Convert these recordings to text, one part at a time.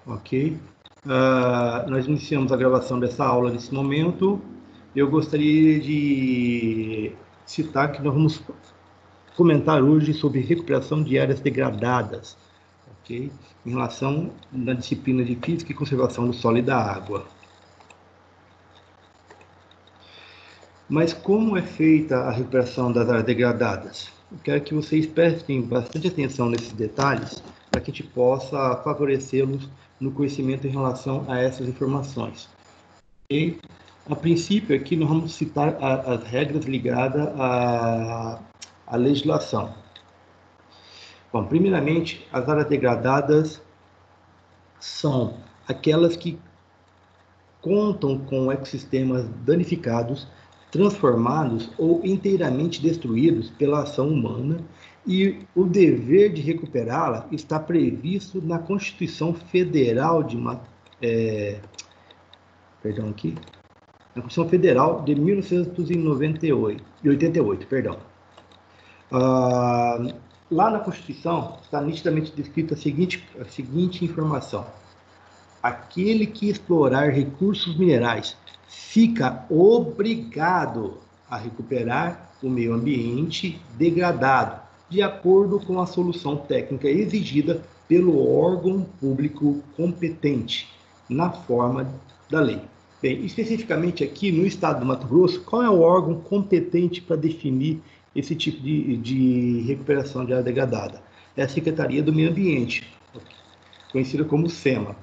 Ok? Nós iniciamos a gravação dessa aula nesse momento. Eu gostaria de citar que nós vamos comentar hoje sobre recuperação de áreas degradadas, ok? Em relação à disciplina de Física e Conservação do Solo e da Água. Mas como é feita a recuperação das áreas degradadas? Eu quero que vocês prestem bastante atenção nesses detalhes para que a gente possa favorecê-los no conhecimento em relação a essas informações. Okay? A princípio, aqui nós vamos citar as regras ligadas à legislação. Bom, primeiramente, as áreas degradadas são aquelas que contam com ecossistemas danificados, transformados ou inteiramente destruídos pela ação humana, e o dever de recuperá-la está previsto na Constituição Federal na Constituição Federal de 1988, perdão. Lá na Constituição está nitidamente descrita a seguinte informação: aquele que explorar recursos minerais fica obrigado a recuperar o meio ambiente degradado, de acordo com a solução técnica exigida pelo órgão público competente, na forma da lei. Bem, especificamente aqui no estado do Mato Grosso, qual é o órgão competente para definir esse tipo de recuperação de área degradada? É a Secretaria do Meio Ambiente, conhecida como SEMA.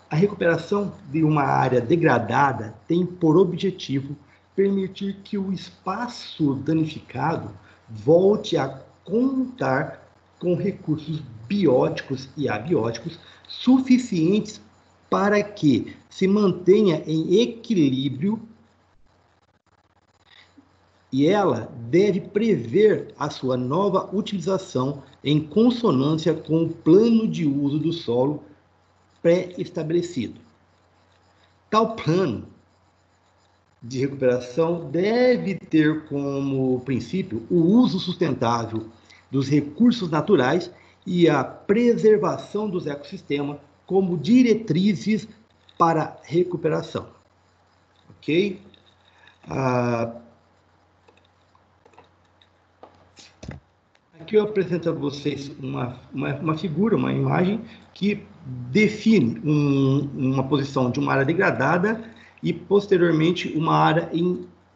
A recuperação de uma área degradada tem por objetivo permitir que o espaço danificado volte a contar com recursos bióticos e abióticos suficientes para que se mantenha em equilíbrio, e ela deve prever a sua nova utilização em consonância com o plano de uso do solo pré-estabelecido. Tal plano de recuperação deve ter como princípio o uso sustentável dos recursos naturais e a preservação dos ecossistemas como diretrizes para a recuperação. Ok? Aqui eu apresento a vocês uma figura, uma imagem que define uma posição de uma área degradada e, posteriormente, uma área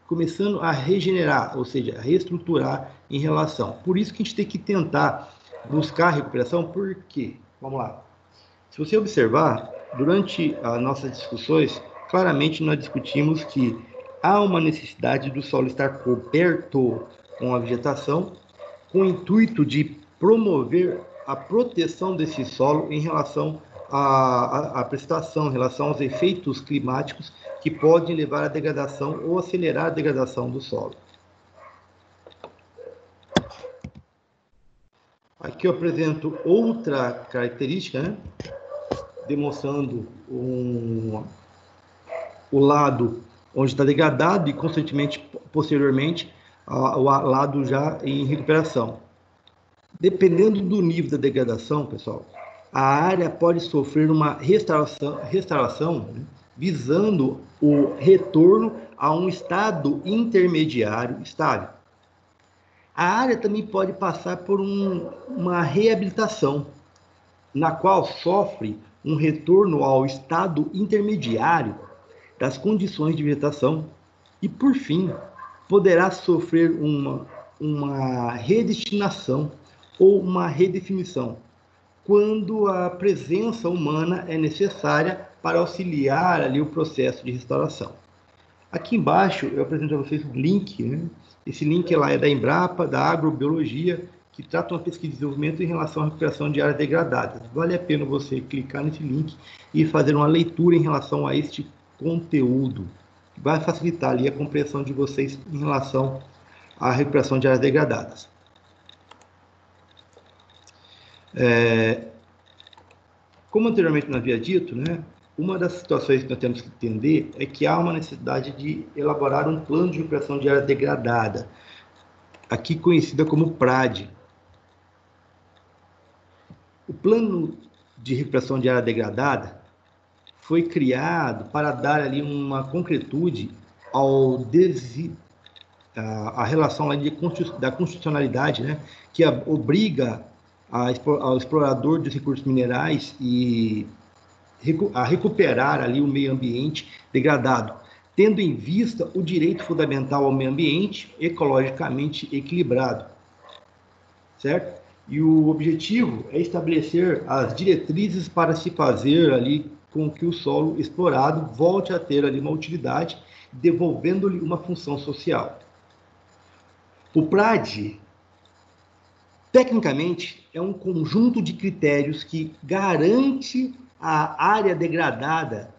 começando a regenerar, ou seja, a reestruturar em relação. Por isso que a gente tem que tentar buscar a recuperação, porque, vamos lá, se você observar, durante as nossas discussões, claramente nós discutimos que há uma necessidade do solo estar coberto com a vegetação, com o intuito de promover a proteção desse solo em relação à precipitação, em relação aos efeitos climáticos que podem levar à degradação ou acelerar a degradação do solo. Aqui eu apresento outra característica, né? Demonstrando o lado onde está degradado e, consequentemente, posteriormente, o lado já em recuperação. Dependendo do nível da degradação, pessoal, a área pode sofrer uma restauração, né, visando o retorno a um estado intermediário estável. A área também pode passar por uma reabilitação, na qual sofre um retorno ao estado intermediário das condições de vegetação e, por fim, poderá sofrer uma redestinação ou uma redefinição, quando a presença humana é necessária para auxiliar ali o processo de restauração. Aqui embaixo eu apresento a vocês um link, né? Esse link lá é da Embrapa, da Agrobiologia, que trata uma pesquisa de desenvolvimento em relação à recuperação de áreas degradadas. Vale a pena você clicar nesse link e fazer uma leitura em relação a este conteúdo, que vai facilitar ali a compreensão de vocês em relação à recuperação de áreas degradadas. Como anteriormente nós havia dito, né, uma das situações que nós temos que entender é que há uma necessidade de elaborar um plano de recuperação de área degradada, aqui conhecida como PRAD. O plano de recuperação de área degradada foi criado para dar ali uma concretude a relação lá da constitucionalidade, né, que obriga ao explorador dos recursos minerais a recuperar ali o meio ambiente degradado, tendo em vista o direito fundamental ao meio ambiente ecologicamente equilibrado, certo? E o objetivo é estabelecer as diretrizes para se fazer ali com que o solo explorado volte a ter ali uma utilidade, devolvendo-lhe uma função social. O PRAD, tecnicamente, é um conjunto de critérios que garante à área degradada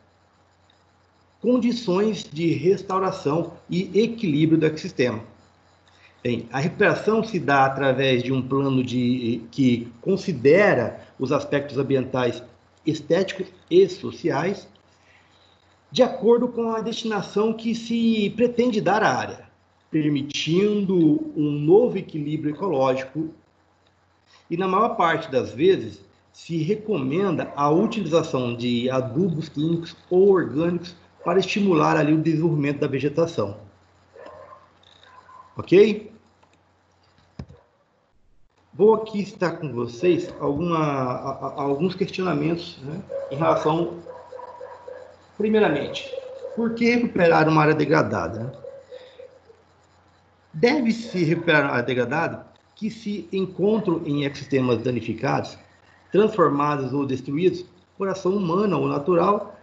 condições de restauração e equilíbrio do ecossistema. Bem, a recuperação se dá através de um plano que considera os aspectos ambientais, estéticos e sociais, de acordo com a destinação que se pretende dar à área, permitindo um novo equilíbrio ecológico e, na maior parte das vezes, se recomenda a utilização de adubos químicos ou orgânicos para estimular ali o desenvolvimento da vegetação. Ok? Vou aqui estar com vocês alguns questionamentos, né, em relação, primeiramente, por que recuperar uma área degradada? Deve-se recuperar uma área degradada que se encontram em ecossistemas danificados, transformados ou destruídos por ação humana ou natural,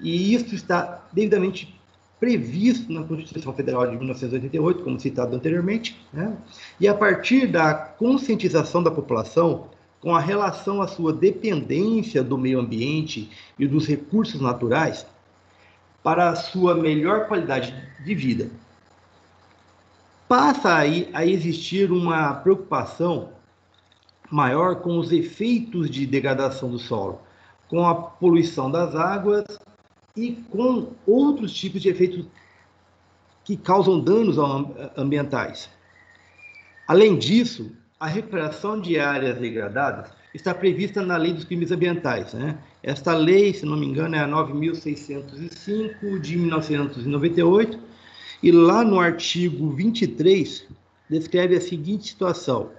e isso está devidamente previsto na Constituição Federal de 1988, como citado anteriormente, né? E a partir da conscientização da população com a relação à sua dependência do meio ambiente e dos recursos naturais para a sua melhor qualidade de vida, passa aí a existir uma preocupação maior com os efeitos de degradação do solo, com a poluição das águas e com outros tipos de efeitos que causam danos ambientais. Além disso, a recuperação de áreas degradadas está prevista na Lei dos Crimes Ambientais, né? Esta lei, se não me engano, é a 9.605 de 1998, e lá no artigo 23 descreve a seguinte situação: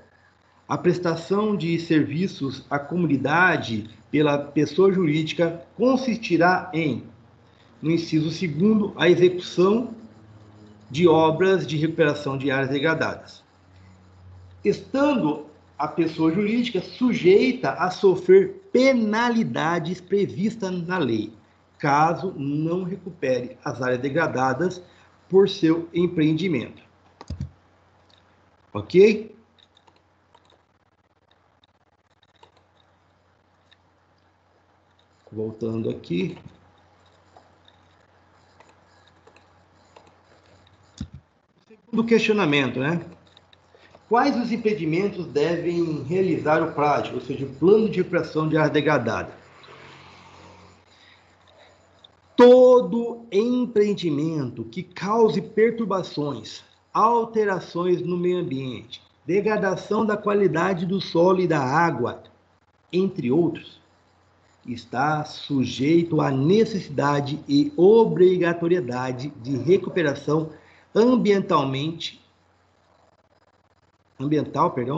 a prestação de serviços à comunidade pela pessoa jurídica consistirá em, no inciso 2º, a execução de obras de recuperação de áreas degradadas, estando a pessoa jurídica sujeita a sofrer penalidades previstas na lei, caso não recupere as áreas degradadas por seu empreendimento. Ok? Voltando aqui. Do questionamento, né? Quais os impedimentos devem realizar o PRAD, ou seja, o Plano de Recuperação de Área Degradada? Todo empreendimento que cause perturbações, alterações no meio ambiente, degradação da qualidade do solo e da água, entre outros, está sujeito à necessidade e obrigatoriedade de recuperação ambiental,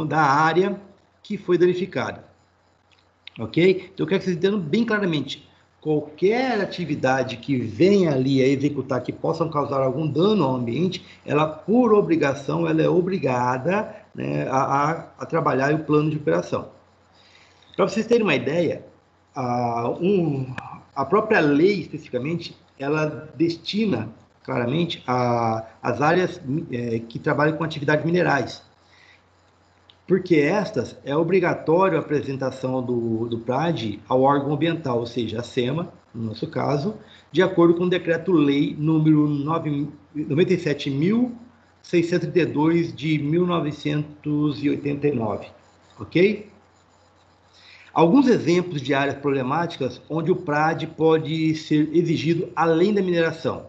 da área que foi danificada. Ok? Então, eu quero que vocês entendam bem claramente: qualquer atividade que venha ali a executar que possa causar algum dano ao ambiente, ela, por obrigação, ela é obrigada, né, a trabalhar o plano de recuperação. Para vocês terem uma ideia, a própria lei, especificamente, ela destina claramente as áreas que trabalham com atividades minerais, porque estas é obrigatório a apresentação do PRAD ao órgão ambiental, ou seja, a SEMA, no nosso caso, de acordo com o Decreto-Lei número 97.632 de 1989, ok? Alguns exemplos de áreas problemáticas onde o PRAD pode ser exigido além da mineração.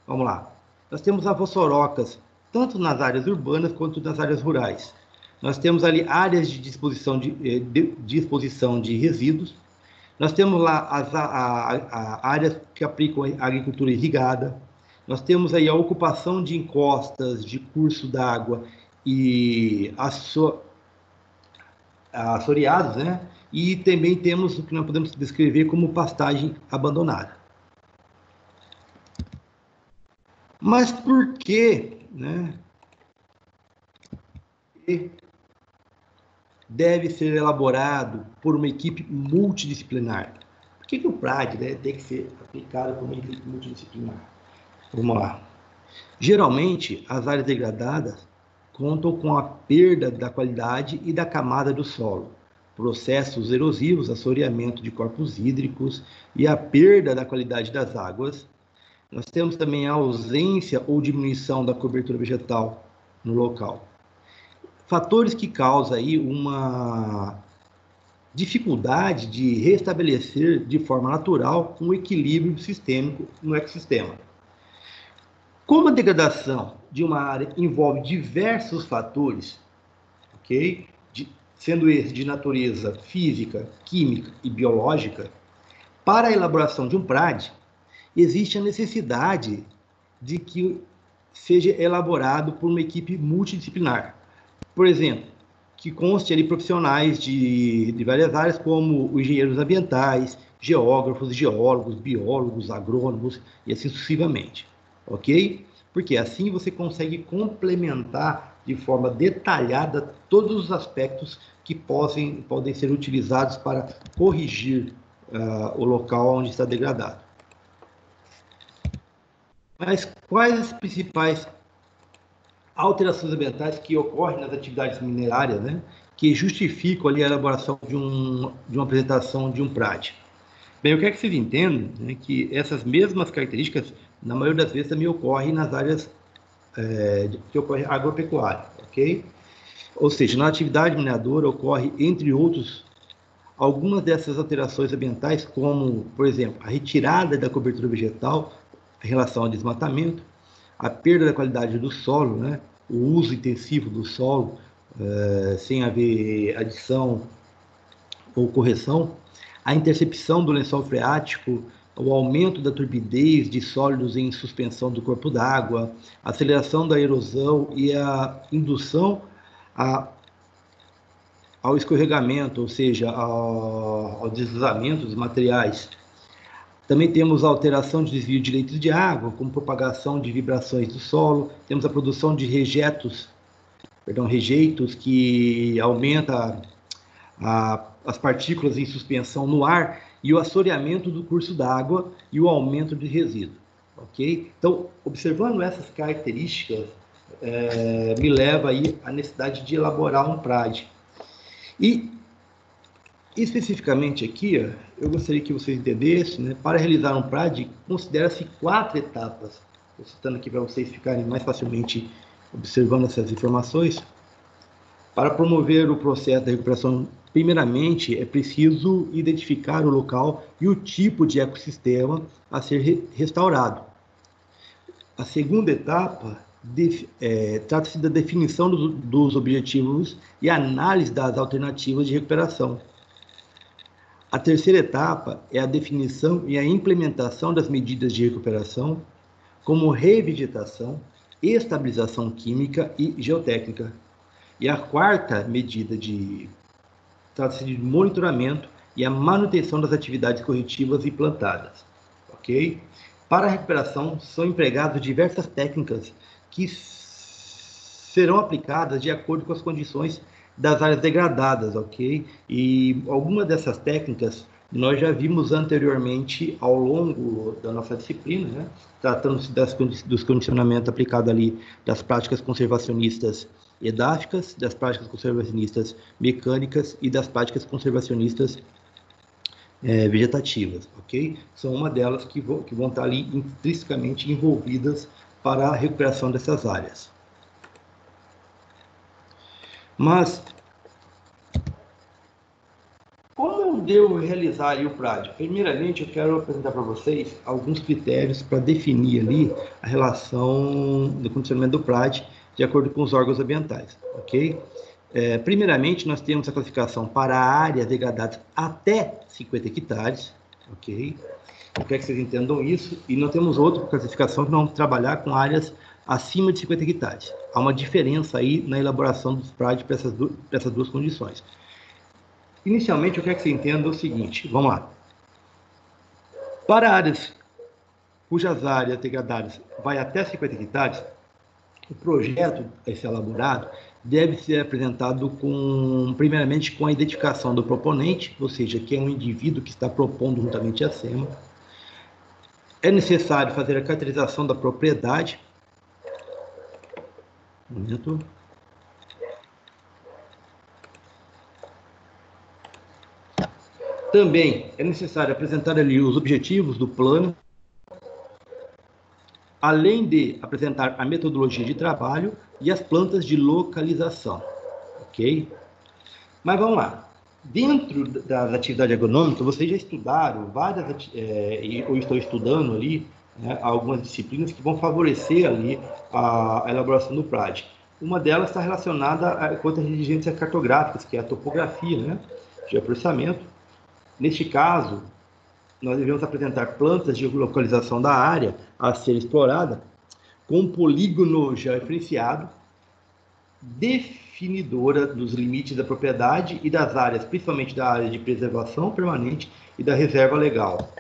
Vamos lá. Nós temos avossorocas, tanto nas áreas urbanas quanto nas áreas rurais. Nós temos ali áreas de disposição de resíduos, Nós temos lá as áreas que aplicam a agricultura irrigada, nós temos aí a ocupação de encostas, de curso d'água e assoreados, né? E também temos o que nós podemos descrever como pastagem abandonada. Mas por que, né, deve ser elaborado por uma equipe multidisciplinar? Por que o PRAD, né, tem que ser aplicado por uma equipe multidisciplinar? Vamos lá. Geralmente, as áreas degradadas contam com a perda da qualidade e da camada do solo, processos erosivos, assoreamento de corpos hídricos e a perda da qualidade das águas. Nós temos também a ausência ou diminuição da cobertura vegetal no local. Fatores que causam aí uma dificuldade de restabelecer de forma natural um equilíbrio sistêmico no ecossistema. Como a degradação de uma área envolve diversos fatores, ok? Sendo esses de natureza física, química e biológica, para a elaboração de um PRAD, existe a necessidade de que seja elaborado por uma equipe multidisciplinar. Por exemplo, que conste ali profissionais de várias áreas, como engenheiros ambientais, geógrafos, geólogos, biólogos, agrônomos e assim sucessivamente. Ok? Porque assim você consegue complementar de forma detalhada todos os aspectos que podem ser utilizados para corrigir o local onde está degradado. Mas quais as principais alterações ambientais que ocorrem nas atividades minerárias, né, que justificam ali a elaboração de uma apresentação de um PRAD? Bem, eu quero que vocês entendam, né, que essas mesmas características, na maioria das vezes, também ocorrem nas áreas que ocorre agropecuária, ok? Ou seja, na atividade mineradora ocorre, entre outros, algumas dessas alterações ambientais, como, por exemplo, a retirada da cobertura vegetal em relação ao desmatamento, a perda da qualidade do solo, né, o uso intensivo do solo, sem haver adição ou correção, a intercepção do lençol freático, o aumento da turbidez de sólidos em suspensão do corpo d'água, a aceleração da erosão e a indução ao escorregamento, ou seja, ao deslizamento dos materiais. Também temos a alteração de desvio de leitos de água, como propagação de vibrações do solo. Temos a produção de rejeitos, que aumenta as partículas em suspensão no ar e o assoreamento do curso d'água e o aumento de resíduo. Ok? Então, observando essas características, me leva aí à necessidade de elaborar um PRAD. E, especificamente aqui, eu gostaria que vocês entendessem, né, para realizar um PRAD, considera-se 4 etapas. Estou citando aqui para vocês ficarem mais facilmente observando essas informações. Para promover o processo da recuperação, primeiramente, é preciso identificar o local e o tipo de ecossistema a ser restaurado. A segunda etapa trata-se da definição dos objetivos e análise das alternativas de recuperação. A terceira etapa é a definição e a implementação das medidas de recuperação, como revegetação, estabilização química e geotécnica. E a quarta medida trata-se de monitoramento e a manutenção das atividades corretivas implantadas. Ok? Para a recuperação, são empregadas diversas técnicas que serão aplicadas de acordo com as condições das áreas degradadas, ok? E algumas dessas técnicas nós já vimos anteriormente ao longo da nossa disciplina, né? Tratando-se dos condicionamentos aplicados ali das práticas conservacionistas edáficas, das práticas conservacionistas mecânicas e das práticas conservacionistas vegetativas, ok? São uma delas que vão estar ali intrinsecamente envolvidas para a recuperação dessas áreas. Mas, como eu devo realizar ali o PRAD? Primeiramente, eu quero apresentar para vocês alguns critérios para definir ali a relação do condicionamento do PRAD de acordo com os órgãos ambientais, ok? Primeiramente, nós temos a classificação para áreas degradadas até 50 hectares, ok? Eu quero que vocês entendam isso. E nós temos outra classificação que nós vamos trabalhar com áreas acima de 50 hectares. Há uma diferença aí na elaboração dos PRAD para essas duas condições. Inicialmente, eu quero que você entenda o seguinte, vamos lá. Para áreas cujas áreas degradadas vai até 50 hectares, o projeto a ser elaborado deve ser apresentado primeiramente com a identificação do proponente, ou seja, que é um indivíduo que está propondo juntamente a SEMA. É necessário fazer a caracterização da propriedade. Um momento. Também é necessário apresentar ali os objetivos do plano, além de apresentar a metodologia de trabalho e as plantas de localização, ok? Mas vamos lá. Dentro das atividades agronômicas, vocês já estudaram ou estão estudando ali, né, algumas disciplinas que vão favorecer ali a elaboração do PRAD. Uma delas está relacionada com as diligências cartográficas, que é a topografia, né, geoprocessamento. Neste caso, nós devemos apresentar plantas de localização da área a ser explorada com polígono georreferenciado, definidora dos limites da propriedade e das áreas, principalmente da área de preservação permanente e da reserva legal.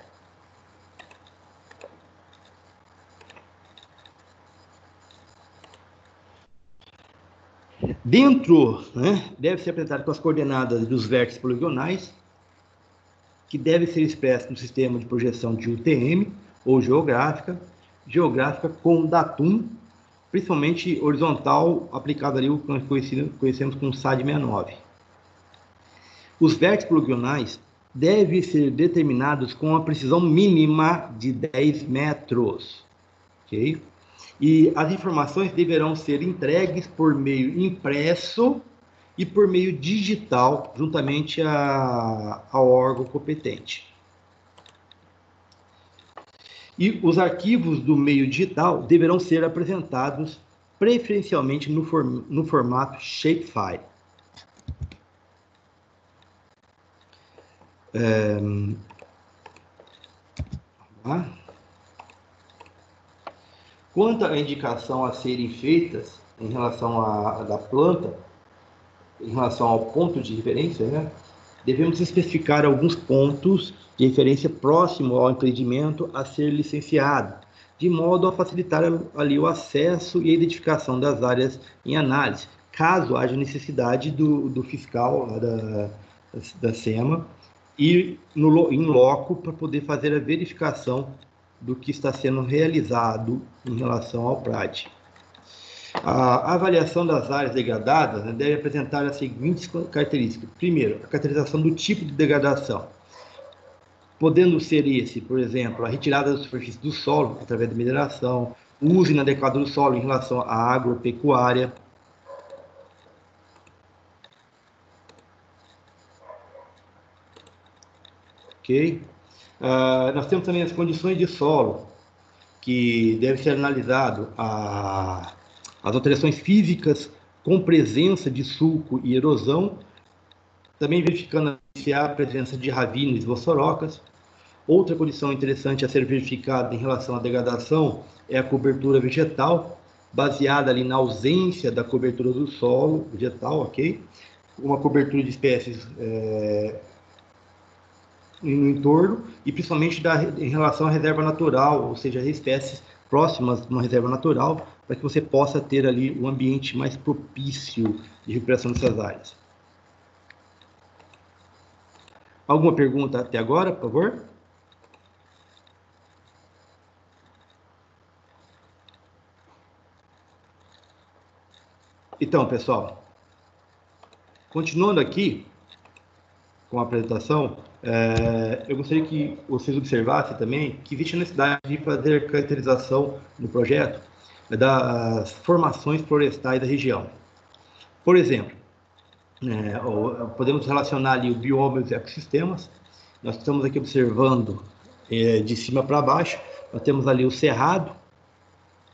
Dentro, né, deve ser apresentado com as coordenadas dos vértices poligonais, que deve ser expresso no sistema de projeção de UTM, ou geográfica com datum, principalmente horizontal, aplicado ali o que nós conhecemos como SAD69. Os vértices poligonais devem ser determinados com a precisão mínima de 10 metros, ok? E as informações deverão ser entregues por meio impresso e por meio digital, juntamente ao órgão competente. E os arquivos do meio digital deverão ser apresentados preferencialmente no formato shapefile. Quanto à indicação a serem feitas em relação da planta, em relação ao ponto de referência, né, devemos especificar alguns pontos de referência próximo ao empreendimento a ser licenciado, de modo a facilitar ali o acesso e a identificação das áreas em análise, caso haja necessidade do fiscal da SEMA ir em loco para poder fazer a verificação do que está sendo realizado em relação ao PRAD. A avaliação das áreas degradadas, né, deve apresentar as seguintes características. Primeiro, a caracterização do tipo de degradação, podendo ser esse, por exemplo, a retirada da superfície do solo através da mineração, o uso inadequado do solo em relação à agropecuária. Ok? Nós temos também as condições de solo, que deve ser analisado as alterações físicas com presença de sulco e erosão, também verificando se há presença de ravinos e vossorocas. Outra condição interessante a ser verificada em relação à degradação é a cobertura vegetal, baseada ali na ausência da cobertura do solo vegetal, ok? Uma cobertura de espécies no entorno e principalmente em relação à reserva natural, ou seja, espécies próximas de uma reserva natural, para que você possa ter ali um ambiente mais propício de recuperação dessas áreas. Alguma pergunta até agora, por favor? Então, pessoal, continuando aqui com a apresentação, eu gostaria que vocês observassem também que existe a necessidade de fazer caracterização no projeto das formações florestais da região. Por exemplo, podemos relacionar ali o bioma e os ecossistemas. Nós estamos aqui observando de cima para baixo, nós temos ali o cerrado,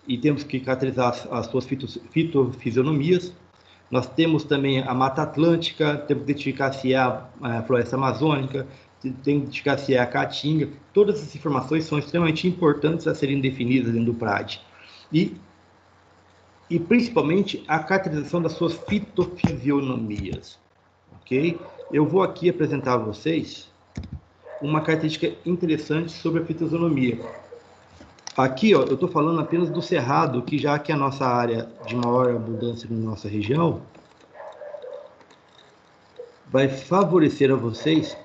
e temos que caracterizar as suas fitofisionomias. Nós temos também a Mata Atlântica, temos que identificar se é a Floresta Amazônica, tem que identificar se é a Caatinga. Todas essas informações são extremamente importantes a serem definidas dentro do PRAD. E principalmente a caracterização das suas fitofisionomias, ok? Eu vou aqui apresentar a vocês uma característica interessante sobre a fitofisionomia. Aqui, ó, eu estou falando apenas do cerrado, que já que é a nossa área de maior abundância na nossa região, vai favorecer a vocês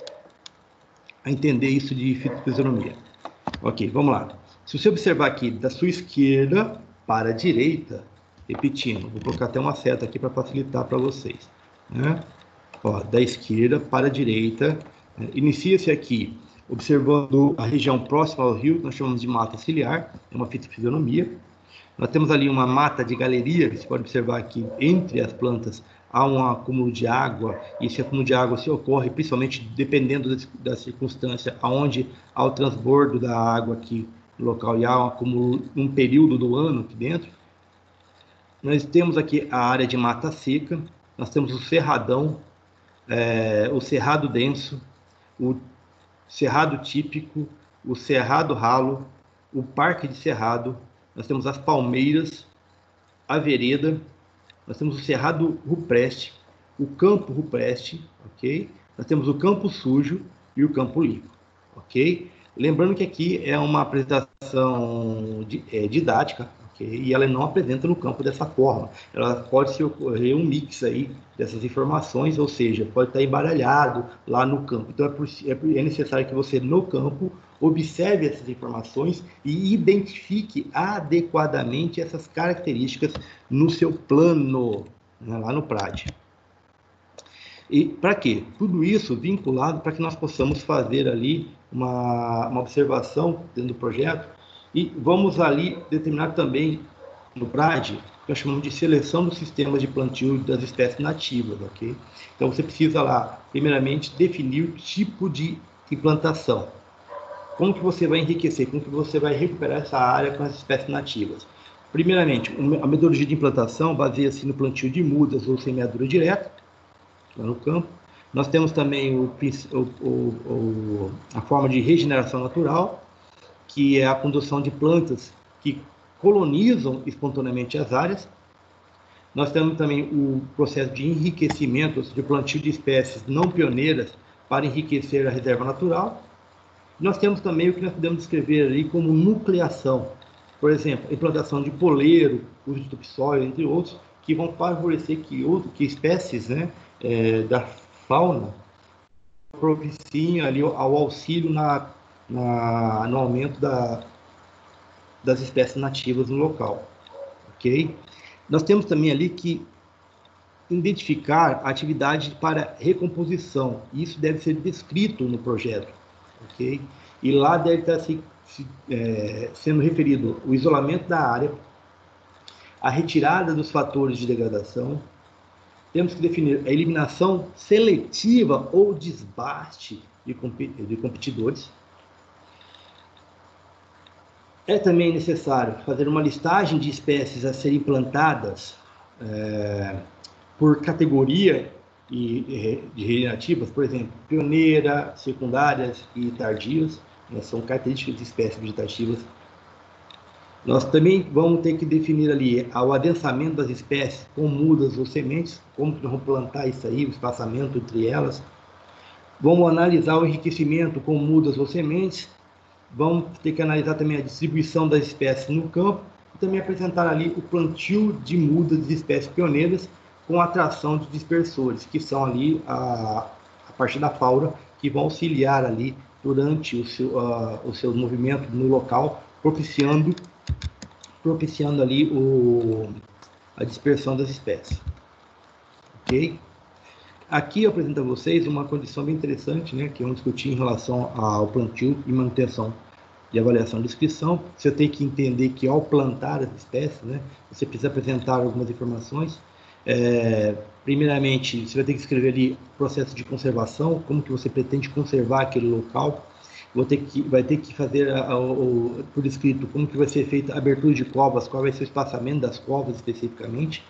a entender isso de fitofisionomia. Ok, vamos lá. Se você observar aqui da sua esquerda para a direita, repetindo, vou colocar até uma seta aqui para facilitar para vocês, né? Ó, da esquerda para a direita, inicia-se aqui observando a região próxima ao rio, nós chamamos de mata ciliar, é uma fitofisionomia. Nós temos ali uma mata de galeria, você pode observar que entre as plantas há um acúmulo de água, e esse acúmulo de água se ocorre principalmente dependendo da circunstância, aonde há o transbordo da água aqui no local e há um acúmulo um período do ano aqui dentro. Nós temos aqui a área de mata seca, nós temos o cerradão, o cerrado denso, o cerrado típico, o cerrado ralo, o parque de cerrado, nós temos as palmeiras, a vereda, nós temos o cerrado rupreste, o campo rupreste, ok? Nós temos o campo sujo e o campo limpo, ok? Lembrando que aqui é uma apresentação didática, ok? E ela não apresenta no campo dessa forma. Ela pode se ocorrer um mix aí dessas informações, ou seja, pode estar embaralhado lá no campo. Então é necessário que você, no campo, observe essas informações e identifique adequadamente essas características no seu plano, né, lá no PRAD. E para quê? Tudo isso vinculado para que nós possamos fazer ali uma observação dentro do projeto e vamos ali determinar também no PRAD, que nós chamamos de seleção dos sistemas de plantio das espécies nativas, ok? Então você precisa lá, primeiramente, definir o tipo de implantação. Como que você vai enriquecer, como que você vai recuperar essa área com as espécies nativas? Primeiramente, a metodologia de implantação baseia-se no plantio de mudas ou semeadura direta, lá no campo. Nós temos também a forma de regeneração natural, que é a condução de plantas que colonizam espontaneamente as áreas. Nós temos também o processo de enriquecimento, de plantio de espécies não pioneiras para enriquecer a reserva natural. Nós temos também o que nós podemos descrever ali como nucleação. Por exemplo, a implantação de poleiro, uso de topsoil, entre outros, que vão favorecer que espécies, né, da fauna propiciem ali ao auxílio no aumento das espécies nativas no local, ok? Nós temos também ali que identificar a atividade para recomposição, e isso deve ser descrito no projeto, ok? E lá deve estar sendo referido o isolamento da área, a retirada dos fatores de degradação. Temos que definir a eliminação seletiva ou desbaste de competidores. É também necessário fazer uma listagem de espécies a serem plantadas por categoria de regenerativas, por exemplo, pioneira, secundárias e tardias, né, são características de espécies vegetativas. Nós também vamos ter que definir ali o adensamento das espécies com mudas ou sementes, como que nós vamos plantar isso aí, o espaçamento entre elas. Vamos analisar o enriquecimento com mudas ou sementes. Vamos ter que analisar também a distribuição das espécies no campo e também apresentar ali o plantio de mudas de espécies pioneiras com atração de dispersores, que são ali a partir da fauna, que vão auxiliar ali durante o seu movimento no local, propiciando ali a dispersão das espécies. Ok? Aqui eu apresento a vocês uma condição bem interessante, né, que vamos discutir em relação ao plantio e manutenção de avaliação de descrição. Você tem que entender que ao plantar as espécies, né, você precisa apresentar algumas informações. Primeiramente, você vai ter que escrever ali o processo de conservação, como que você pretende conservar aquele local. Vai ter que fazer por escrito como que vai ser feita a abertura de covas, qual vai ser o espaçamento das covas especificamente.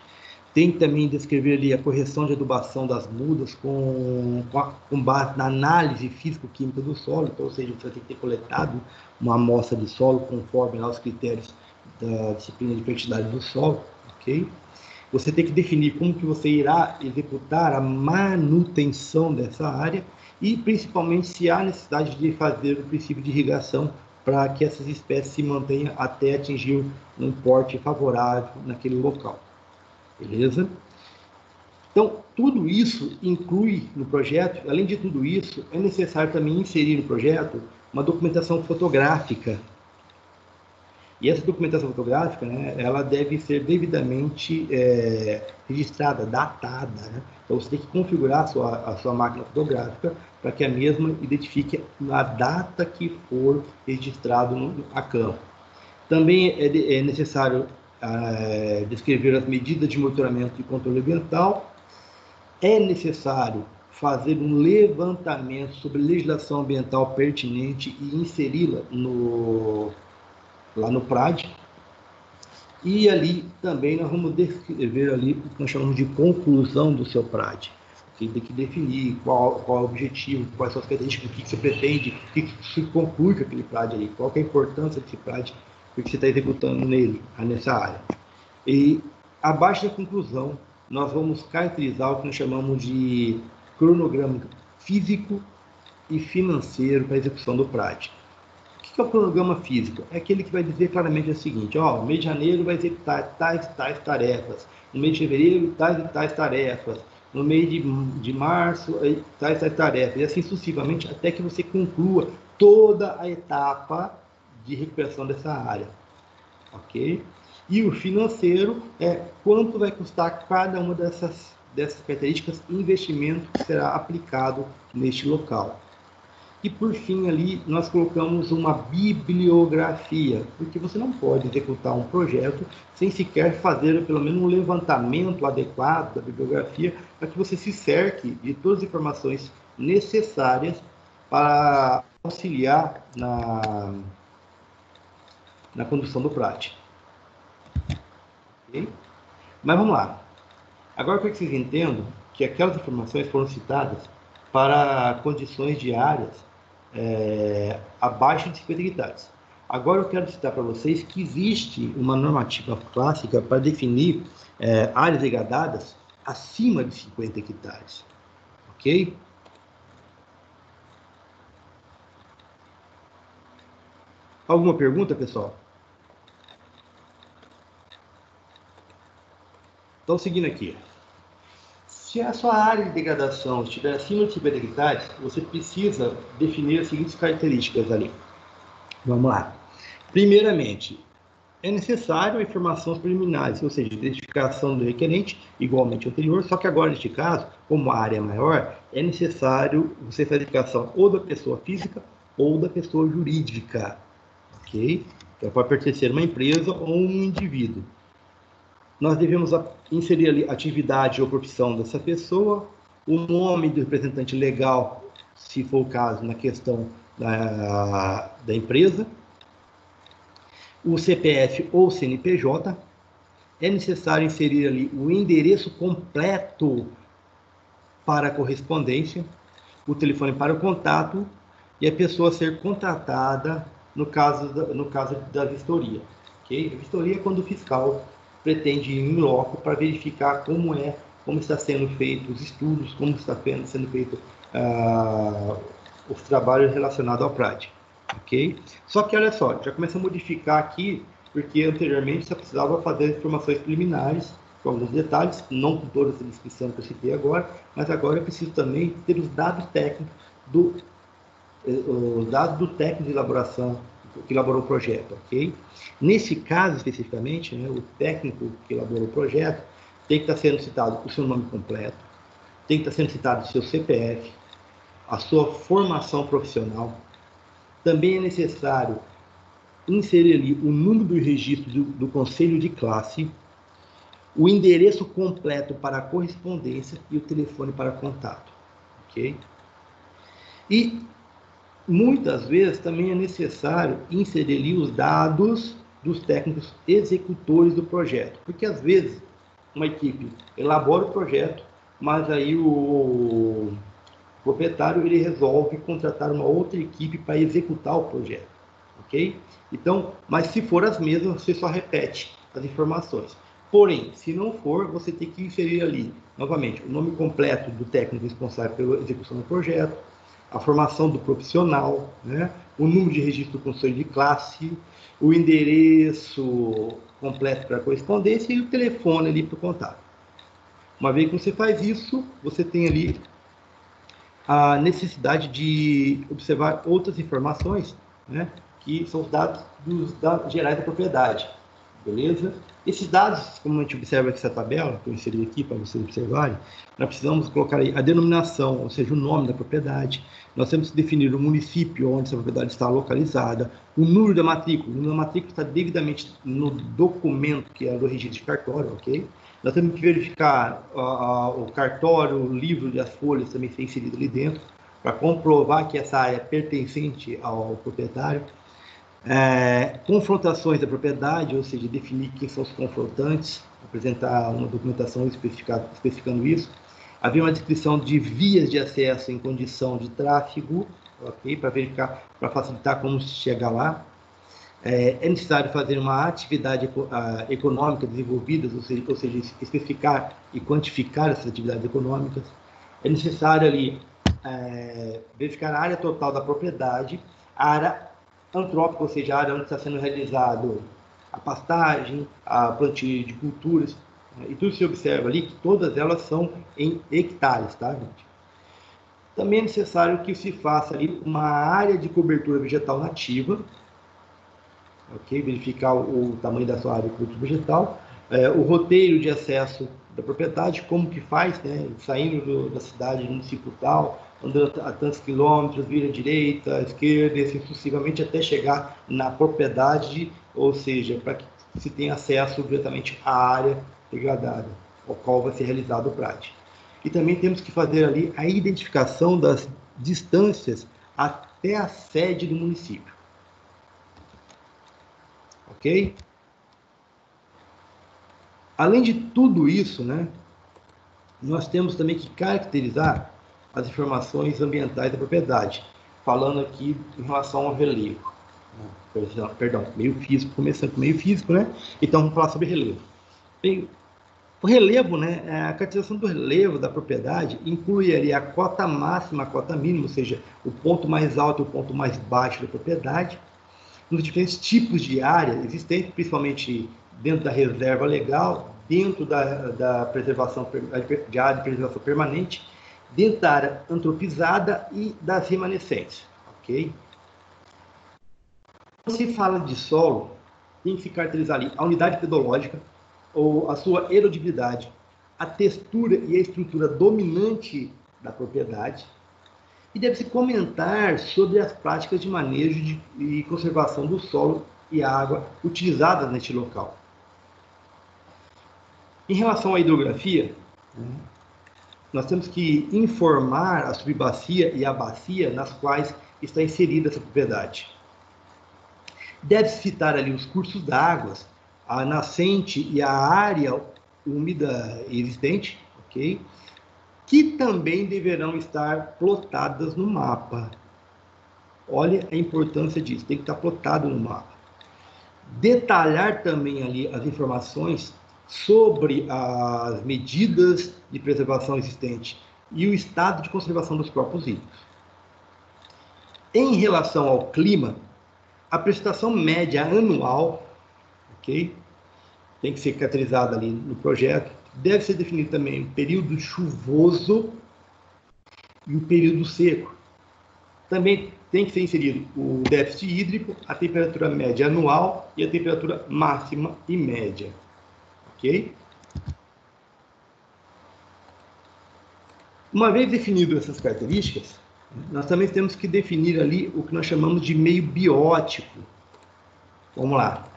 Tem que também descrever ali a correção de adubação das mudas com base na análise físico-química do solo, então, ou seja, você vai ter que ter coletado uma amostra de solo conforme lá os critérios da disciplina de fertilidade do solo, ok? Você tem que definir como que você irá executar a manutenção dessa área e, principalmente, se há necessidade de fazer o princípio de irrigação para que essas espécies se mantenham até atingir um porte favorável naquele local. Beleza? Então, tudo isso inclui no projeto, além de tudo isso, é necessário também inserir no projeto uma documentação fotográfica. E essa documentação fotográfica, né, ela deve ser devidamente registrada, datada. Né? Então, você tem que configurar a sua máquina fotográfica para que a mesma identifique a data que for registrado a campo. Também é necessário descrever as medidas de monitoramento e controle ambiental. É necessário fazer um levantamento sobre legislação ambiental pertinente e inseri-la lá no PRAD. E ali também nós vamos descrever ali o que nós chamamos de conclusão do seu PRAD. Você tem que definir qual é o objetivo, quais são as características, o que você pretende, o que se conclui com aquele PRAD ali, qual é a importância desse PRAD que você está executando nessa área. E abaixo da conclusão, nós vamos caracterizar o que nós chamamos de cronograma físico e financeiro para a execução do PRAD. O que é o cronograma físico? É aquele que vai dizer claramente o seguinte: no mês de janeiro vai executar tais tarefas, no mês de fevereiro tais e tais tarefas, no mês de março tais tarefas, e assim sucessivamente, até que você conclua toda a etapa de recuperação dessa área, ok? E o financeiro é quanto vai custar cada uma dessas características, investimento que será aplicado neste local. E por fim ali nós colocamos uma bibliografia, porque você não pode executar um projeto sem sequer fazer pelo menos um levantamento adequado da bibliografia, para que você se cerque de todas as informações necessárias para auxiliar na condução do PRAD. Okay? Mas vamos lá. Agora eu quero que vocês entendam que aquelas informações foram citadas para condições de áreas abaixo de 50 hectares. Agora eu quero citar para vocês que existe uma normativa clássica para definir áreas degradadas acima de 50 hectares. Ok? Alguma pergunta, pessoal? Então, seguindo aqui. Se a sua área de degradação estiver acima de 50 hectares, você precisa definir as seguintes características ali. Vamos lá. Primeiramente, é necessário informações preliminares, ou seja, identificação do requerente, igualmente ao anterior, só que agora, neste caso, como a área é maior, é necessário você fazer a identificação ou da pessoa física ou da pessoa jurídica, ok? Então, pode pertencer a uma empresa ou um indivíduo. Nós devemos inserir ali a atividade ou profissão dessa pessoa, o nome do representante legal, se for o caso, na questão da empresa, o CPF ou CNPJ. É necessário inserir ali o endereço completo para a correspondência, o telefone para o contato e a pessoa ser contratada no caso da vistoria. Okay? A vistoria é quando o fiscal pretende ir em loco para verificar como está sendo feito os estudos, como está sendo feito os trabalhos relacionados ao PRAD. Ok? Só que olha só, já começa a modificar aqui, porque anteriormente você precisava fazer informações preliminares, com alguns detalhes, não com toda essa descrição que eu citei agora, mas agora eu preciso também ter os dados técnicos do técnico de elaboração que elaborou o projeto, ok? Nesse caso, especificamente, né, o técnico que elaborou o projeto tem que estar sendo citado o seu nome completo, tem que estar sendo citado o seu CPF, a sua formação profissional. Também é necessário inserir ali o número do registro do conselho de classe, o endereço completo para a correspondência e o telefone para contato, ok? E muitas vezes também é necessário inserir ali os dados dos técnicos executores do projeto, porque às vezes uma equipe elabora o projeto, mas aí o proprietário ele resolve contratar uma outra equipe para executar o projeto, ok? Então, mas se for as mesmas, você só repete as informações. Porém, se não for, você tem que inserir ali, novamente, o nome completo do técnico responsável pela execução do projeto, a formação do profissional, né? O número de registro do conselho de classe, o endereço completo para a correspondência e o telefone ali para o contato. Uma vez que você faz isso, você tem ali a necessidade de observar outras informações, né, que são os dados gerais da propriedade, beleza? Esses dados, como a gente observa aqui essa tabela, que eu inseri aqui para vocês observarem, nós precisamos colocar aí a denominação, ou seja, o nome da propriedade, nós temos que definir o município onde essa propriedade está localizada, o número da matrícula, o número da matrícula está devidamente no documento que é do registro de cartório, ok? Nós temos que verificar o cartório, o livro e as folhas também ser inserido ali dentro, para comprovar que essa área é pertencente ao proprietário. Confrontações da propriedade, ou seja, definir quem são os confrontantes, apresentar uma documentação especificando isso. Havia uma descrição de vias de acesso em condição de tráfego, ok? Para verificar, para facilitar como se chega lá. É necessário fazer uma atividade econômica desenvolvida, ou seja, especificar e quantificar essas atividades econômicas. É necessário ali verificar a área total da propriedade, a área antrópica, ou seja, a área onde está sendo realizado a pastagem, a plantio de culturas, e tudo se observa ali que todas elas são em hectares, tá, gente? Também é necessário que se faça ali uma área de cobertura vegetal nativa, ok? Verificar o tamanho da sua área de cobertura vegetal, o roteiro de acesso da propriedade, como que faz, né? Saindo da cidade, do município tal, andando a tantos quilômetros, vira à direita, à esquerda, e assim sucessivamente até chegar na propriedade, ou seja, para que se tenha acesso diretamente à área degradada, ao qual vai ser realizado o PRAD. E também temos que fazer ali a identificação das distâncias até a sede do município. Ok? Além de tudo isso, né, nós temos também que caracterizar as informações ambientais da propriedade, falando aqui em relação ao relevo. Perdão, meio físico, começando com meio físico, né? Então vamos falar sobre relevo. Bem, o relevo, né, a caracterização do relevo da propriedade inclui ali a cota máxima, a cota mínima, ou seja, o ponto mais alto e o ponto mais baixo da propriedade, nos diferentes tipos de área existentes, principalmente dentro da reserva legal, dentro da preservação de área de preservação permanente, dentro da área antropizada e das remanescentes, ok? Quando se fala de solo, tem que se caracterizar ali a unidade pedológica, ou a sua erodibilidade, a textura e a estrutura dominante da propriedade, e deve-se comentar sobre as práticas de manejo e conservação do solo e água utilizadas neste local. Em relação à hidrografia, nós temos que informar a subbacia e a bacia nas quais está inserida essa propriedade. Deve-se citar ali os cursos d'águas, a nascente e a área úmida existente, ok? Que também deverão estar plotadas no mapa. Olha a importância disso, tem que estar plotado no mapa. Detalhar também ali as informações sobre as medidas de preservação existentes e o estado de conservação dos corpos hídricos. Em relação ao clima, a precipitação média anual, ok? Tem que ser caracterizada ali no projeto. Deve ser definido também o período chuvoso e o período seco. Também tem que ser inserido o déficit hídrico, a temperatura média anual e a temperatura máxima e média. Ok? Uma vez definido essas características, nós também temos que definir ali o que nós chamamos de meio biótico. Vamos lá.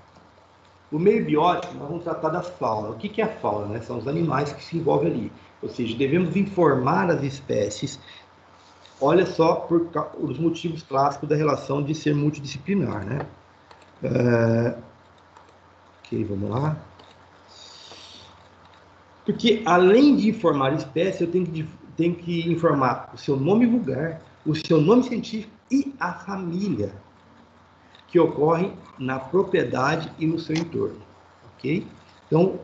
O meio biótico, nós vamos tratar da fauna. O que é a fauna? Né? São os animais que se envolvem ali. Ou seja, devemos informar as espécies. Olha só por os motivos clássicos da relação de ser multidisciplinar, né? Ok, vamos lá. Porque, além de informar a espécie, eu tenho que informar o seu nome vulgar, o seu nome científico e a família que ocorre na propriedade e no seu entorno, ok? Então,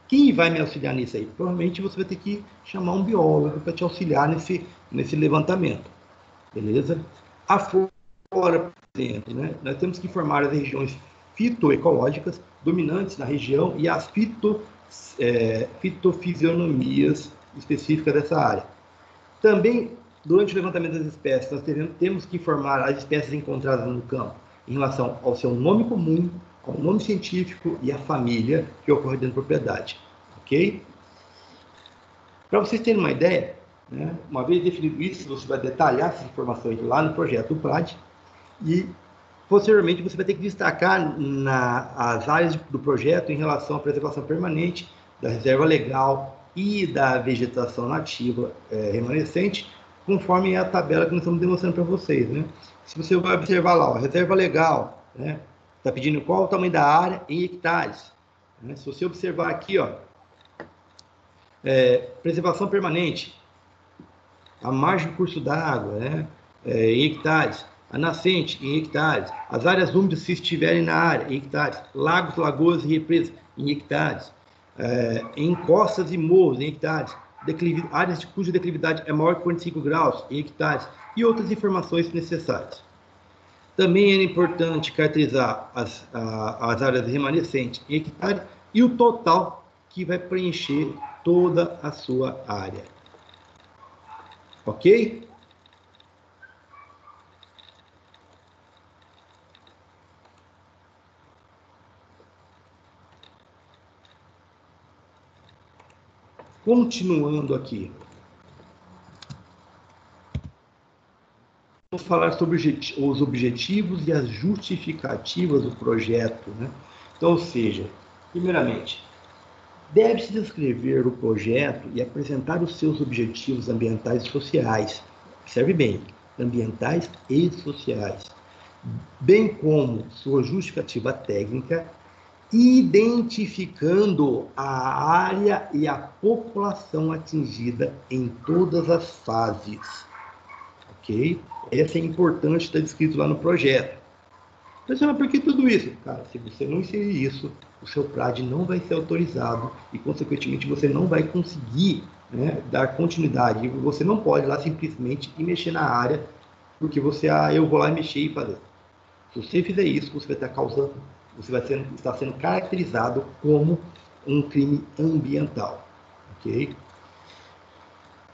quem vai me auxiliar nisso aí? Provavelmente você vai ter que chamar um biólogo para te auxiliar nesse levantamento, beleza? Afora, por exemplo, né, nós temos que informar as regiões fitoecológicas dominantes na região e as fitofisionomias específicas dessa área. Também, durante o levantamento das espécies, nós temos que informar as espécies encontradas no campo em relação ao seu nome comum, ao nome científico e à família que ocorre dentro da propriedade, ok? Para vocês terem uma ideia, né, uma vez definido isso, você vai detalhar essas informações lá no projeto do PRAD e, posteriormente, você vai ter que destacar as áreas do projeto em relação à preservação permanente da reserva legal e da vegetação nativa remanescente, conforme a tabela que nós estamos demonstrando para vocês, né? Se você vai observar lá, ó, reserva legal, né? Está pedindo qual o tamanho da área em hectares, né? Se você observar aqui, ó, preservação permanente, a margem do curso d'água, né? Em hectares, a nascente em hectares, as áreas úmidas se estiverem na área em hectares, lagos, lagoas e represas em hectares, em encostas e morros em hectares, áreas cuja declividade é maior que 45 graus em hectares e outras informações necessárias. Também é importante caracterizar as áreas remanescentes em hectares e o total que vai preencher toda a sua área. Ok? Continuando aqui. Vamos falar sobre os objetivos e as justificativas do projeto, né? Então, ou seja, primeiramente, deve-se descrever o projeto e apresentar os seus objetivos ambientais e sociais. Observe bem, ambientais e sociais, bem como sua justificativa técnica, identificando a área e a população atingida em todas as fases. Ok? Essa é importante, está descrito lá no projeto. Mas por que tudo isso? Cara, se você não inserir isso, o seu PRAD não vai ser autorizado e, consequentemente, você não vai conseguir, né, dar continuidade. E você não pode lá simplesmente ir mexer na área, porque eu vou lá mexer e fazer. Se você fizer isso, você vai estar causando, está sendo caracterizado como um crime ambiental, ok?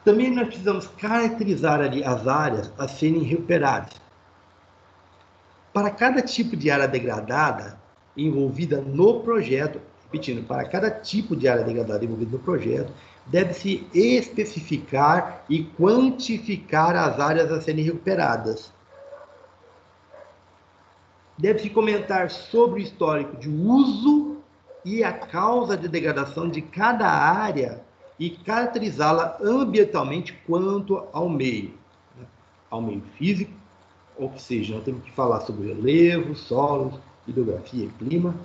Também nós precisamos caracterizar ali as áreas a serem recuperadas. Para cada tipo de área degradada envolvida no projeto, repetindo, para cada tipo de área degradada envolvida no projeto, deve-se especificar e quantificar as áreas a serem recuperadas. Deve-se comentar sobre o histórico de uso e a causa de degradação de cada área e caracterizá-la ambientalmente quanto ao meio físico, ou seja, nós temos que falar sobre relevo, solos, hidrografia e clima.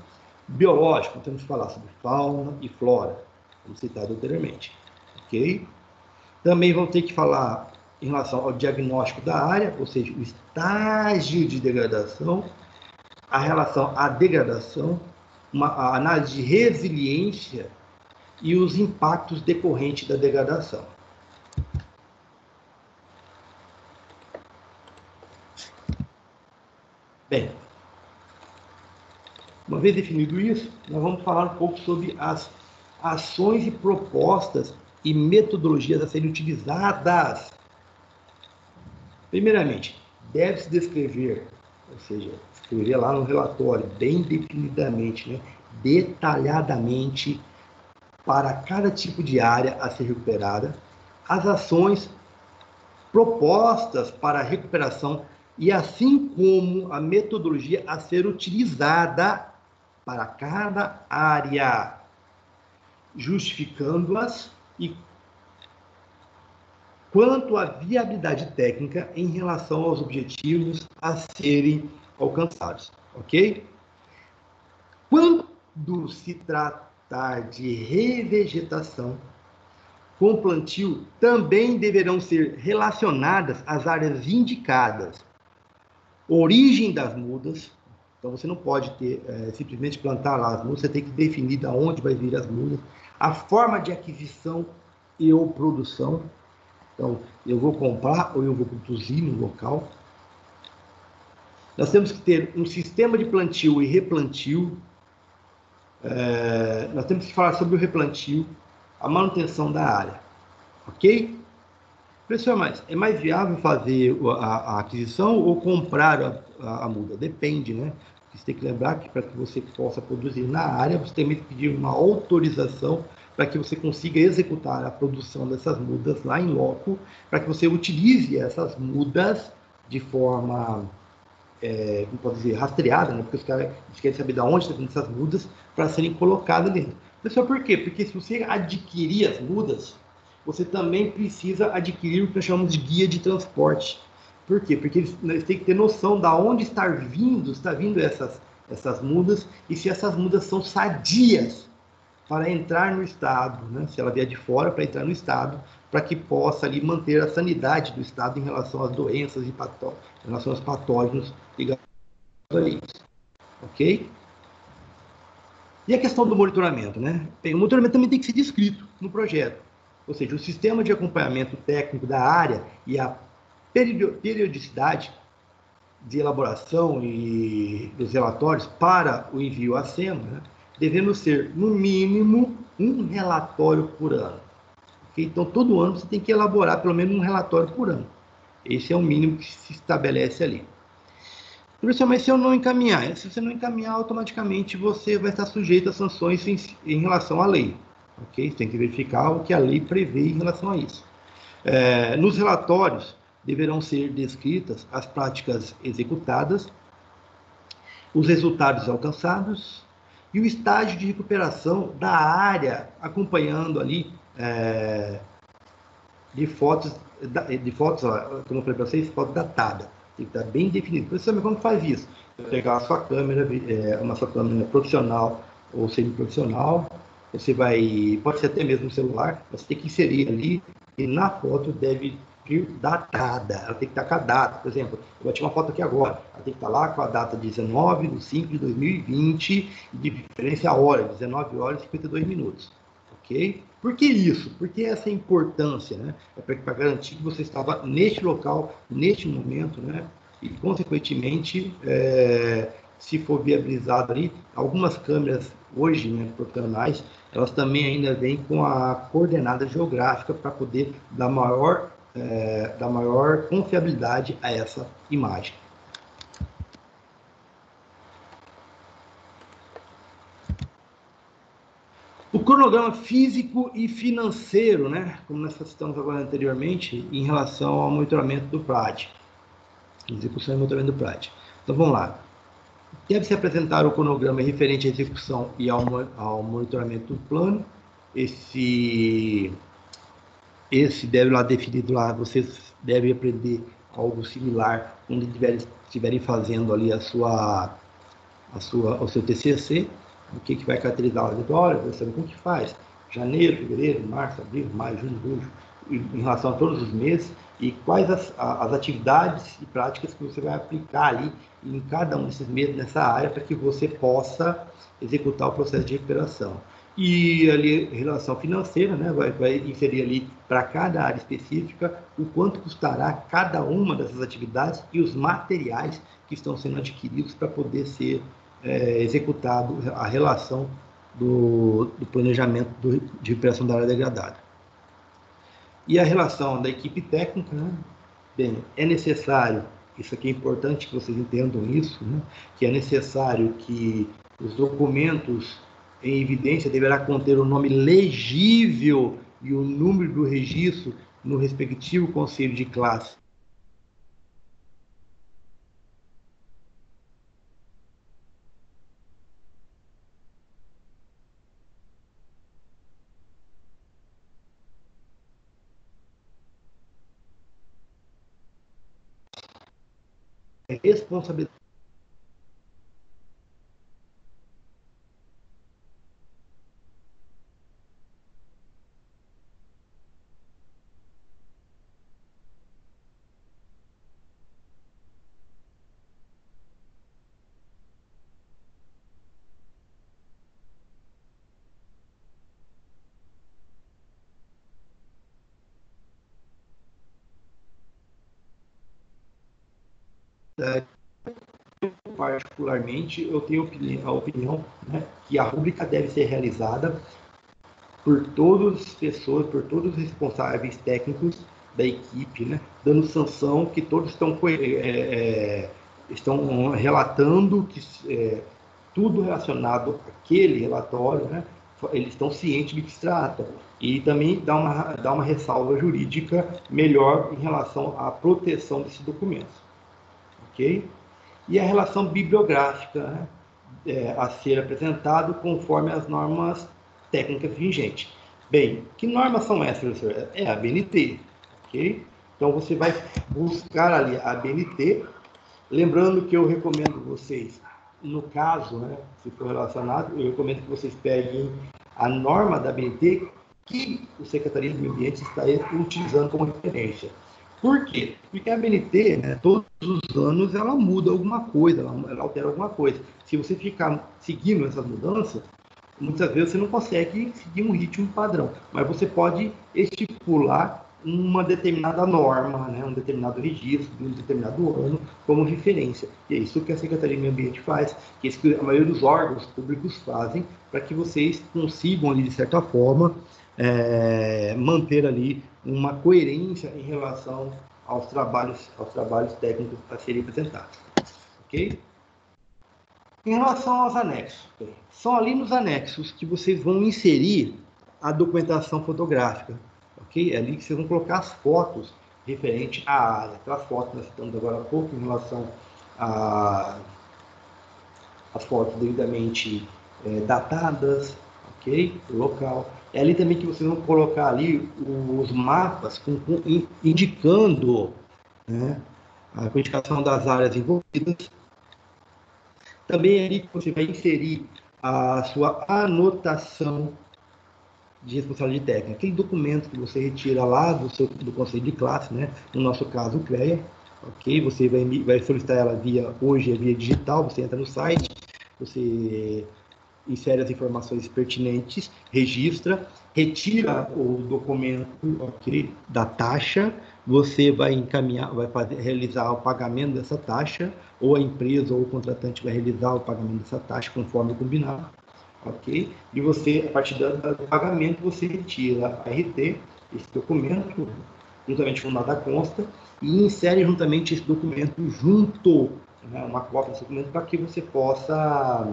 Biológico, temos que falar sobre fauna e flora, como citado anteriormente. Ok? Também vamos ter que falar em relação ao diagnóstico da área, ou seja, o estágio de degradação, a relação à degradação, a análise de resiliência e os impactos decorrentes da degradação. Bem, uma vez definido isso, nós vamos falar um pouco sobre as ações e propostas e metodologias a serem utilizadas. Primeiramente, deve-se descrever, ou seja, escrever lá no relatório, bem definidamente, né, detalhadamente, para cada tipo de área a ser recuperada, as ações propostas para a recuperação e assim como a metodologia a ser utilizada para cada área, justificando-as e quanto à viabilidade técnica em relação aos objetivos a serem alcançados, ok? Quando se trata constar de revegetação com plantio também deverão ser relacionadas às áreas indicadas. Origem das mudas, então você não pode ter simplesmente plantar lá as mudas, você tem que definir de onde vai vir as mudas, a forma de aquisição e ou produção. Então, eu vou comprar ou eu vou produzir no local. Nós temos que ter um sistema de plantio e replantio. Nós temos que falar sobre o replantio, a manutenção da área, ok? Professor, mas é mais viável fazer a aquisição ou comprar a muda? Depende, né? Você tem que lembrar que para que você possa produzir na área, você tem que pedir uma autorização para que você consiga executar a produção dessas mudas lá em loco, para que você utilize essas mudas de forma, como pode dizer, rastreada, né? Porque os caras querem saber de onde estão vindo essas mudas para serem colocadas dentro. Pessoal, por quê? Porque se você adquirir as mudas, você também precisa adquirir o que nós chamamos de guia de transporte. Por quê? Porque eles têm que ter noção de onde está vindo essas mudas e se essas mudas são sadias para entrar no estado, né? Se ela vier de fora para entrar no estado, para que possa ali manter a sanidade do estado em relação às doenças e em relação aos patógenos ligados a isso, ok? E a questão do monitoramento, né? Bem, o monitoramento também tem que ser descrito no projeto, ou seja, o sistema de acompanhamento técnico da área e a periodicidade de elaboração e dos relatórios para o envio à SEMA, né, devendo ser, no mínimo, um relatório por ano. Okay? Então, todo ano você tem que elaborar pelo menos um relatório por ano. Esse é o mínimo que se estabelece ali. Professor, mas se eu não encaminhar? Se você não encaminhar, automaticamente você vai estar sujeito a sanções em relação à lei. Okay? Você tem que verificar o que a lei prevê em relação a isso. Nos relatórios, deverão ser descritas as práticas executadas, os resultados alcançados e o estágio de recuperação da área, acompanhando ali de fotos, como eu falei para vocês, foto datada. Tem que estar bem definido. Professor, como faz isso? Pegar a sua câmera, uma sua câmera profissional ou semi-profissional, você vai, pode ser até mesmo no celular, você tem que inserir ali e na foto deve vir datada, ela tem que estar com a data, por exemplo, eu vou tirar uma foto aqui agora, ela tem que estar lá com a data 19 de 5 de 2020, de preferência a hora, 19 horas e 52 minutos. Ok? Por que isso? Por que essa importância? Né? É para garantir que você estava neste local, neste momento, né? E, consequentemente, se for viabilizado ali, algumas câmeras hoje, né, profissionais, elas também ainda vêm com a coordenada geográfica para poder dar maior confiabilidade a essa imagem. O cronograma físico e financeiro, né, como nós citamos agora anteriormente, em relação ao monitoramento do PRAD, execução e monitoramento do PRAD. Então vamos lá. Deve-se apresentar o cronograma referente à execução e ao monitoramento do plano. Esse deve lá definido lá, vocês devem aprender algo similar quando estiverem fazendo ali o seu TCC, o que vai caracterizar o auditório, você sabe como que faz, janeiro, fevereiro, março, abril, maio, junho, julho, em relação a todos os meses, e quais as atividades e práticas que você vai aplicar ali em cada um desses meses nessa área para que você possa executar o processo de recuperação. E ali, em relação financeira, né, vai inserir ali para cada área específica o quanto custará cada uma dessas atividades e os materiais que estão sendo adquiridos para poder ser executado a relação do planejamento de recuperação da área degradada. E a relação da equipe técnica, né? Bem, é necessário, isso aqui é importante que vocês entendam isso, né? Que é necessário que os documentos em evidência deverá conter o nome legível e o número do registro no respectivo conselho de classe. É responsabilidade particularmente, eu tenho a opinião, né, que a rúbrica deve ser realizada por todas as pessoas, por todos os responsáveis técnicos da equipe, né, dando sanção, que todos estão relatando que tudo relacionado àquele relatório, né, eles estão cientes de que se trata. E também dá uma ressalva jurídica melhor em relação à proteção desses documentos. Ok? E a relação bibliográfica, né, a ser apresentado conforme as normas técnicas vigentes. Bem, que normas são essas, professor? É a BNT, ok? Então, você vai buscar ali a BNT, lembrando que eu recomendo vocês, no caso, né, se for relacionado, eu recomendo que vocês peguem a norma da BNT que o Secretaria do Meio Ambiente está utilizando como referência. Por quê? Porque a BNT, né, todos os anos, ela muda alguma coisa, ela altera alguma coisa. Se você ficar seguindo essas mudanças, muitas vezes você não consegue seguir um ritmo padrão, mas você pode estipular uma determinada norma, né, um determinado registro, de um determinado ano, como referência. E é isso que a Secretaria do Meio Ambiente faz, que é isso que a maioria dos órgãos públicos fazem, para que vocês consigam, ali, de certa forma, manter ali uma coerência em relação aos trabalhos técnicos a serem apresentados. Ok? Em relação aos anexos, são ali nos anexos que vocês vão inserir a documentação fotográfica, ok? É ali que vocês vão colocar as fotos referente à área, aquelas fotos que nós citamos agora há pouco em relação às fotos devidamente datadas, ok? O local. É ali também que vocês vão colocar ali os mapas indicando, né, a indicação das áreas envolvidas. Também é ali que você vai inserir a sua anotação de responsabilidade técnica, aquele documento que você retira lá do conselho de classe, né? No nosso caso, o CREA, ok? Você vai solicitar ela hoje é via digital, você entra no site, você insere as informações pertinentes, registra, retira o documento, okay, da taxa, você vai encaminhar, realizar o pagamento dessa taxa, ou a empresa ou o contratante vai realizar o pagamento dessa taxa conforme combinado, ok? E você, a partir do pagamento, você retira a RT, esse documento, juntamente com nada consta, e insere juntamente esse documento junto, né, uma cópia desse documento, para que você possa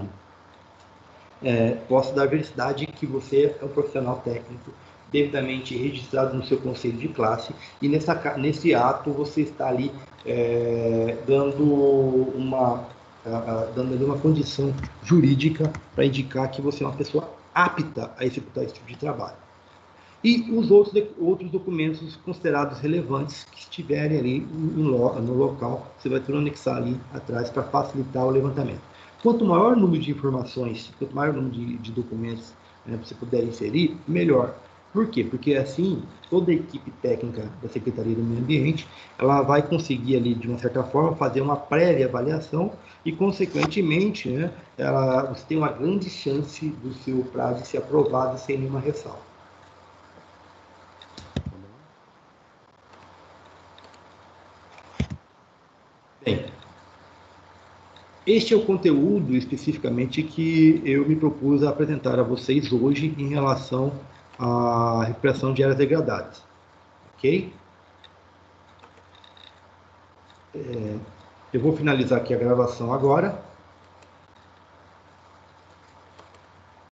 dar veracidade que você é um profissional técnico devidamente registrado no seu conselho de classe, e nesse ato você está ali dando uma condição jurídica para indicar que você é uma pessoa apta a executar esse tipo de trabalho. E os outros documentos considerados relevantes que estiverem ali no local, você vai ter anexar ali atrás para facilitar o levantamento. Quanto maior o número de informações, quanto maior o número de documentos, né, você puder inserir, melhor. Por quê? Porque assim, toda a equipe técnica da Secretaria do Meio Ambiente, ela vai conseguir ali, de uma certa forma, fazer uma prévia avaliação e, consequentemente, né, você tem uma grande chance do seu prazo ser aprovado sem nenhuma ressalva. Bem, este é o conteúdo especificamente que eu me propus a apresentar a vocês hoje em relação à recuperação de áreas degradadas, ok? Eu vou finalizar aqui a gravação agora